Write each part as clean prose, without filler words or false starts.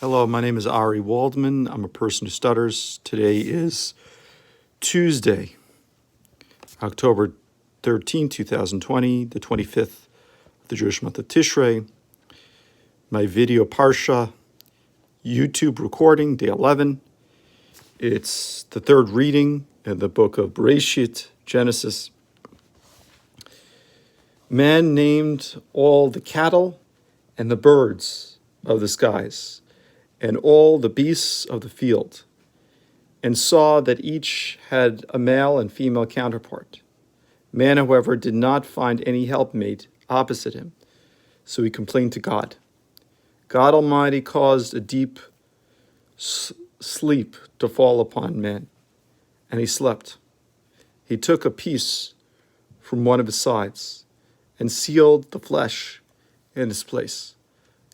Hello, my name is Ari Waldman. I'm a person who stutters. Today is Tuesday, October 13, 2020, the 25th of the Jewish month of Tishre. My video parsha, YouTube recording, day 11. It's the third reading in the book of Bereisheit, Genesis. Man named all the cattle and the birds of the skies, and all the beasts of the field, and saw that each had a male and female counterpart. Man, however, did not find any helpmate opposite him, so he complained to God. God Almighty caused a deep sleep to fall upon man, and he slept. He took a piece from one of his sides and sealed the flesh in its place.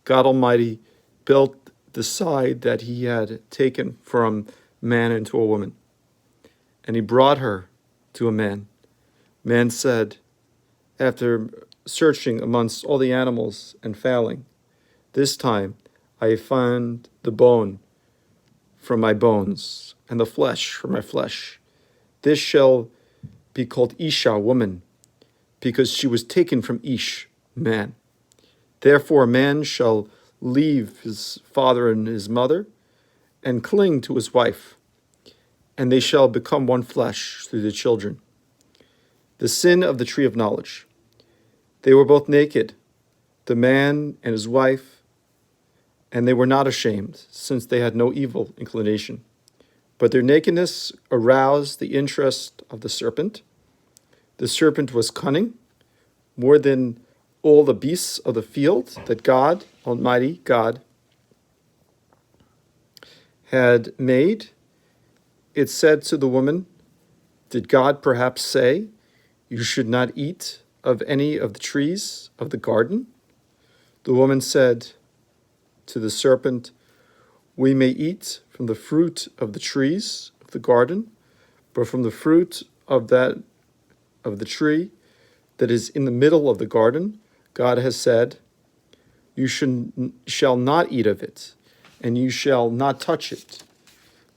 God Almighty built the side that he had taken from man into a woman, and he brought her to a man. Man said, after searching amongst all the animals and failing, "This time I have found the bone from my bones, and the flesh from my flesh. This shall be called Isha, woman, because she was taken from Ish, man. Therefore a man shall leave his father and his mother, and cling to his wife, and they shall become one flesh through the children." The sin of the tree of knowledge. They were both naked, the man and his wife, and they were not ashamed, since they had no evil inclination. But their nakedness aroused the interest of the serpent. The serpent was cunning, more than all the beasts of the field that God, Almighty God, had made. It said to the woman, "Did God perhaps say, 'You should not eat of any of the trees of the garden'?" The woman said to the serpent, "We may eat from the fruit of the trees of the garden, but from the fruit of the tree that is in the middle of the garden, God has said, 'You shall not eat of it, and you shall not touch it,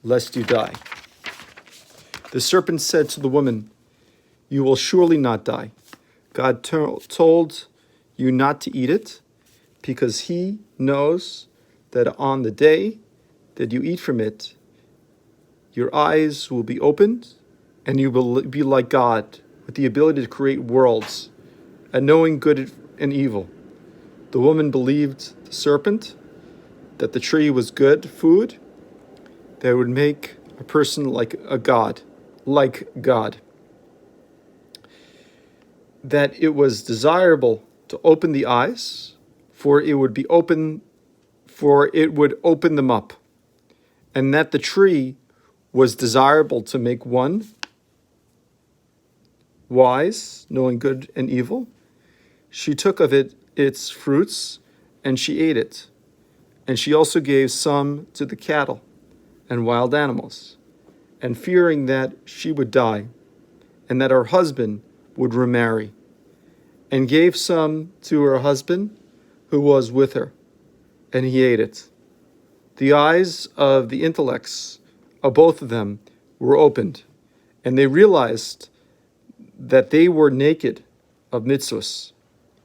lest you die.'" The serpent said to the woman, "You will surely not die. God told you not to eat it, because he knows that on the day that you eat from it, your eyes will be opened, and you will be like God, with the ability to create worlds, and knowing good and evil." The woman believed the serpent, that the tree was good food, that would make a person like God, that it was desirable to open the eyes, for it would open them up, and that the tree was desirable to make one wise, knowing good and evil. She took of its fruits, and she ate it. And she also gave some to the cattle and wild animals, and fearing that she would die, and that her husband would remarry, and gave some to her husband who was with her, and he ate it. The eyes of the intellects of both of them were opened, and they realized that they were naked of mitzvahs,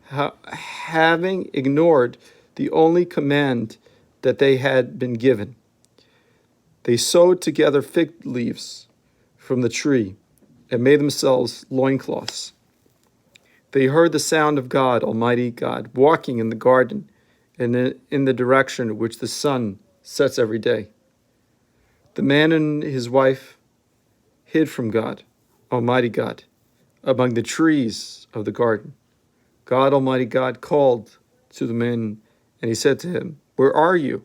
having ignored the only command that they had been given. They sewed together fig leaves from the tree and made themselves loincloths. They heard the sound of God, Almighty God, walking in the garden and in the direction which the sun sets every day. The man and his wife hid from God, Almighty God, among the trees of the garden. God, Almighty God, called to the man, and he said to him, "Where are you?"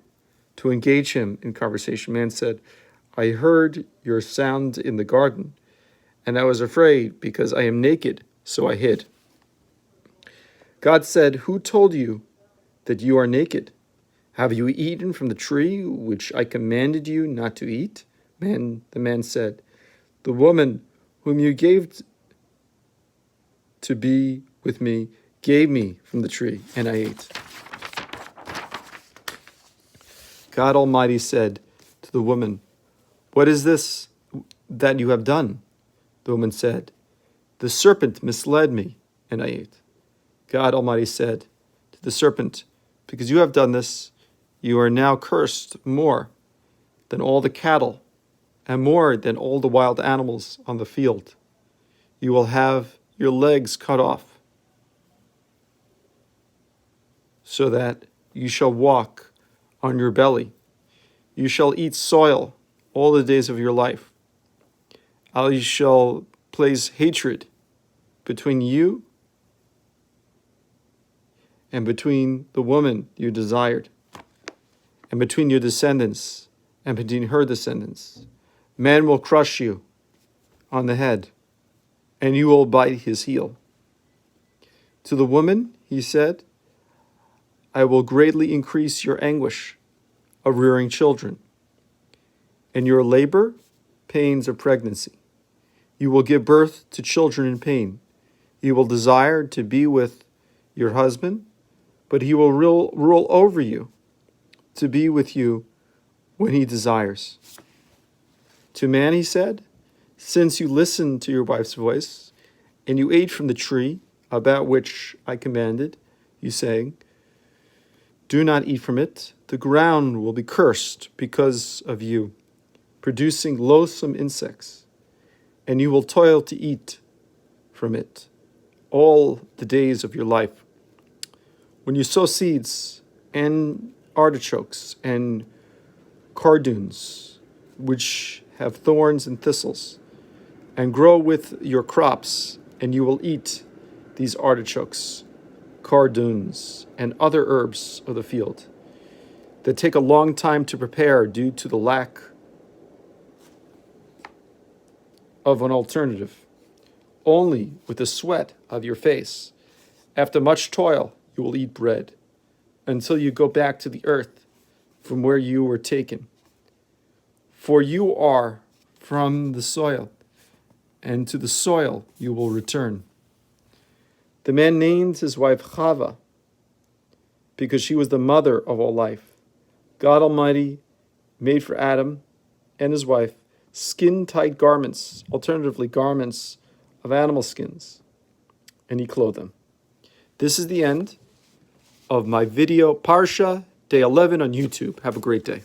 to engage him in conversation. Man said, "I heard your sound in the garden, and I was afraid because I am naked, so I hid." God said, "Who told you that you are naked? Have you eaten from the tree which I commanded you not to eat?" The man said, "The woman whom you gave to be with me gave me from the tree, and I ate." God Almighty said to the woman, "What is this that you have done?" The woman said, "The serpent misled me, and I ate." God Almighty said to the serpent, "Because you have done this, you are now cursed more than all the cattle and more than all the wild animals on the field. You will have your legs cut off, so that you shall walk on your belly. You shall eat soil all the days of your life. I shall place hatred between you and between the woman you desired, and between your descendants and between her descendants. Man will crush you on the head, and you will bite his heel." To the woman, he said, "I will greatly increase your anguish of rearing children, and your labor pains of pregnancy. You will give birth to children in pain. You will desire to be with your husband, but he will rule over you to be with you when he desires." To man he said, "Since you listened to your wife's voice, and you ate from the tree about which I commanded you, saying, 'Do not eat from it,' the ground will be cursed because of you, producing loathsome insects, and you will toil to eat from it all the days of your life. When you sow seeds and artichokes and cardoons, which have thorns and thistles, and grow with your crops, and you will eat these artichokes, cardoons, and other herbs of the field that take a long time to prepare due to the lack of an alternative. Only with the sweat of your face, after much toil, you will eat bread, until you go back to the earth from where you were taken. For you are from the soil, and to the soil you will return." The man named his wife Chava, because she was the mother of all life. God Almighty made for Adam and his wife skin-tight garments, alternatively garments of animal skins, and he clothed them. This is the end of my video, Parsha, Day 11 on YouTube. Have a great day.